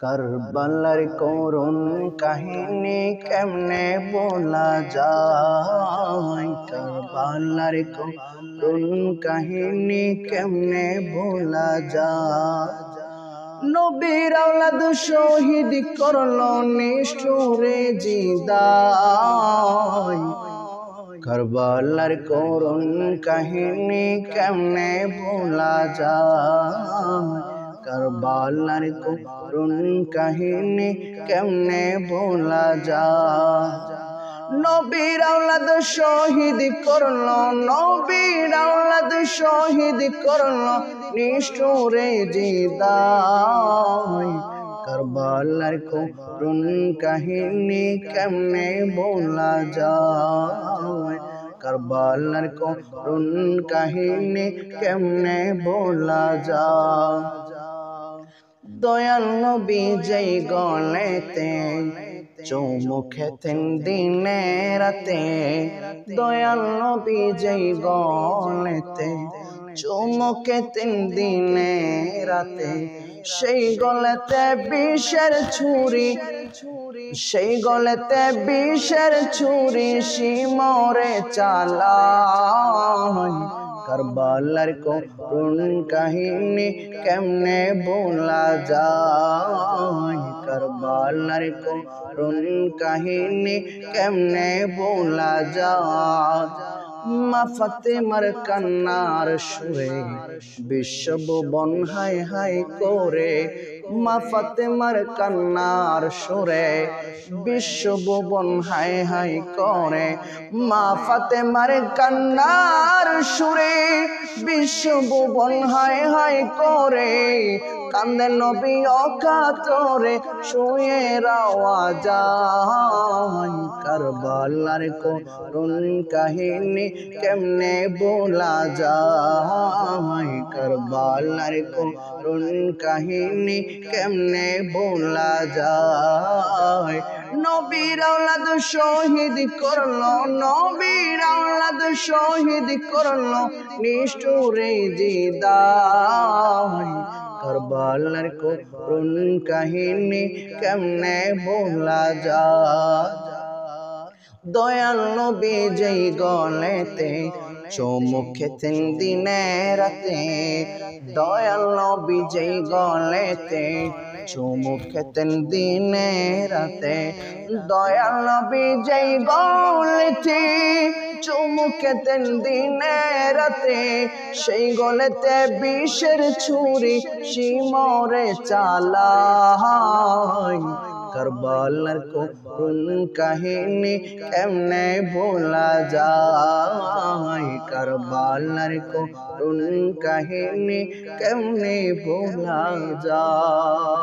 কারবালার করুণ কাহিনী কেমনে বলা যায়, কারবালার করুণ কাহিনী কেমনে বলা যায়। নবীর আওলাদ শহীদ করলো নিষ্ঠুরে জিদায়, কারবালার করুণ কাহিনী কেমনে ভোলা যায়, কারবালার করুণ কাহিনী কেমনে ভোলা যায়। নবীর আওলাদ শহীদ করলো, নবীর আওলাদ শহীদ করলো নিষ্ঠুরে জিদায়, কারবালার করুণ কাহিনী কেমনে ভোলা যায়, কারবালার করুণ কাহিনী কেমনে ভোলা যায়। দয়াল নবী যেই গলেতে চুমু খেতেন দিনে রাতে, দয়াল নবী যেই গলেতে চুমু খেতেন দিনে রাতে, সেই গলেতে বিষের ছুরি, সেই গলেতে বিষের ছুরি শিমরে চালায়, কারবালার করুণ কাহিনী কেমনে ভোলা যায়, কারবালার করুণ কাহিনী কেমনে ভোলা যায়। মা ফাতেমার কান্নার সুরে বিশ্বভুবন হাই হাই করে, মা ফাতেমার কান্নার সুরে বিশ্বভুবন হাই হাই করে, মা ফাতেমার কান্নার সুরে বিশ্বভুবন হাই হাই করে, কান্দে নবী অকাতরে শুয়ে রাওয়া যায়, কারবালার করুণ কাহিনী কেমনে ভোলা যায়, কারবালার করুণ কাহিনী কেমনে ভোলা যায়। নবীর আওলাদ শহীদ করলো, নবীর আওলাদ শহীদ করলো নিষ্ঠুরে জিদায়, কারবালার করুণ কাহিনী কেমনে ভোলা যায়। দয়াল নবী যেই গলেতে চুমু খেতেন দিনে রাতে, দয়াল নবী যেই গলেতে চুমু খেতেন দিনে রাতে, দয়াল নবী যেই গলেতে চুমু খেতেন দিনে রাতে, সেই গলেতে বিষের ছুরি শিমরে চালায়, কারবালার করুণ কাহিনী কেমনে ভোলা যায়, কারবালার করুণ কাহিনী কেমনে ভোলা যায়।